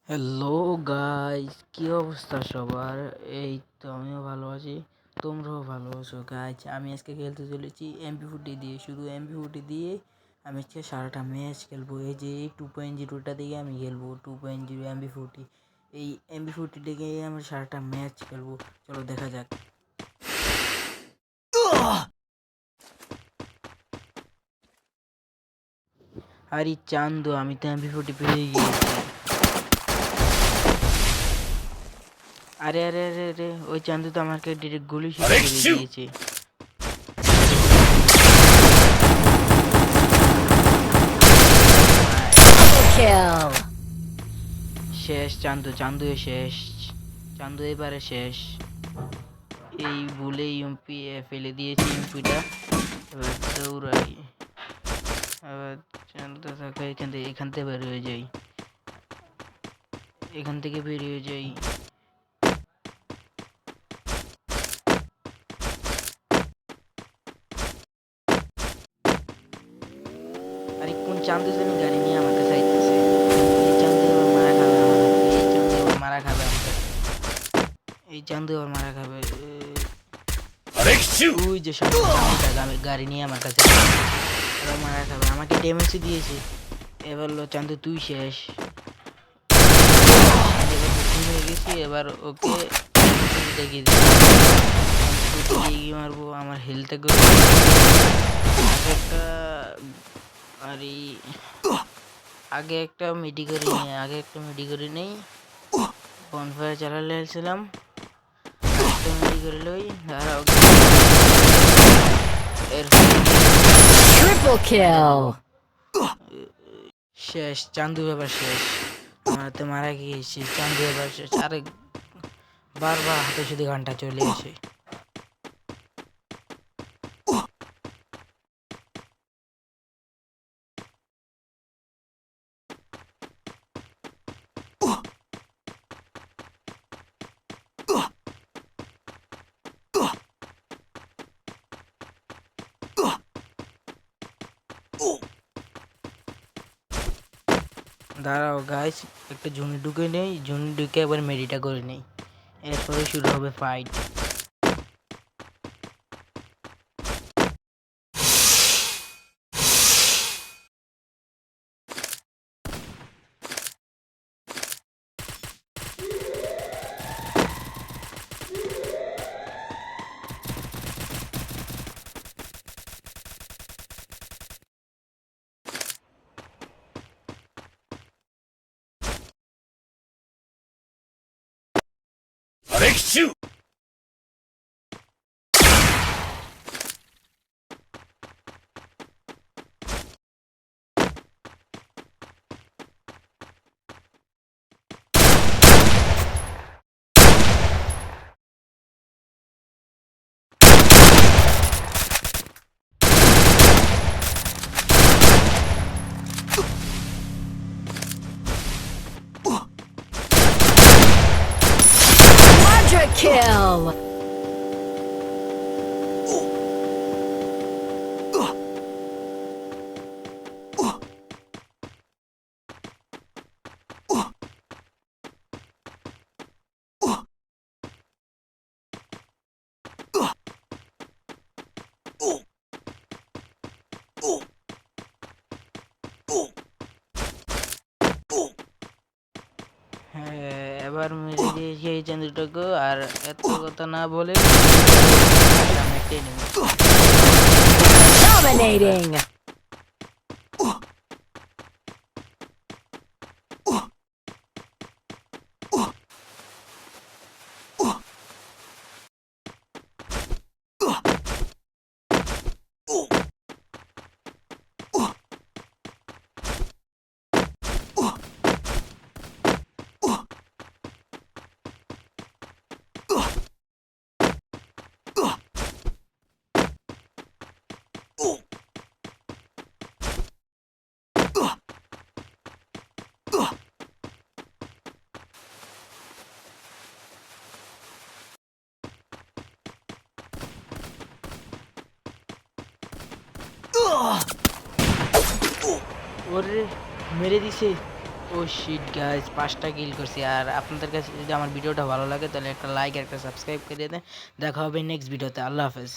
Hello guys, কি অবস্থা সবার? এই তো আমিও ভালো আছি, তোমরাও ভালো আছো গাইস। আমি আজকে খেলতে চলেছি এমপি40 দিয়ে, শুধু এমপি40 দিয়ে আমি আজকে সারাটা ম্যাচ খেলবো। এই যে 2.0টা দিয়ে আমি খেলবো, 2.0 এমপি40। এই এমপি40 থেকে আমি সারাটা ম্যাচ খেলবো, চলো দেখা যাক। আরে চান্দু, আমি তো এমপি40 পেয়ে গিয়েছি। আরে আরে আরে আরে, ওই চান্দু তো আমাকে ডিরেক্ট গুলি শুরু করে দিয়েছে। Kill. শেষ চান্দু, চান্দু শেষ, চান্দু এবারে শেষ। এই বলে ইউপি ফেলে দিয়েছি ইউপিটা। এবার দৌড়াই, এবার চান্দু থাকে এখান থেকে বের হয়ে যাই, এখান থেকে বেরিয়ে যাই। আরে কোন চান্দু জানি গাড়ি নিয়ে আমার কাছে আইতেছে। এই চান্দু এবার মারা খাবে আমার হাতে, এই চান্দু এবার মারা খাবে আমাকে, এই চান্দু এবার মারা খাবে। ওই যে সামনে চান্দুটা গাড়ি নিয়ে আমার কাছে এবার মারা খাবে, আমাকে ড্যামেজ দিয়েছে। এবার লো চান্দু তুই শেষ। এবার বুকিং হয়ে গেছি, এবার ওকে দেখিয়ে দিই মারবো। আমার হেলথ একটা, আরে আগে একটা মেডি করে নেই, আগে একটা মেডি করে নেই। বনফায়ার চালালে আসছিলাম, একটা মেডি করে লই। দাঁড়াও, Triple kill. শেষ চান্দু ব্যাপার শেষ, আমার হাতে মারা গিয়েছি। চান্দু ব্যাপার শেষ। আরে বারবার হাতে শুধু গানটা চলে আসে। দাঁড়াও গাইস, একটা ঝুনি ঢুকে নেই, ঝুনি ঢুকে একবার মেডিটা করে নেই, এরপরে শুরু হবে ফাইট। Quadra kill. হ্যাঁ, এবার মেরে দিয়েছি এই চান্দুটাকে। আর এত কথা না বলে একটাই নেব। Dominating. ওরে মেরে দিছে, ও শিট গাইস 5টা কিল করছি। আর আপনাদের কাছে যদি আমার ভিডিওটা ভালো লাগে তাহলে একটা লাইক আর একটা সাবস্ক্রাইব করে দেন। দেখা হবে নেক্সট ভিডিওতে। আল্লাহ হাফেজ।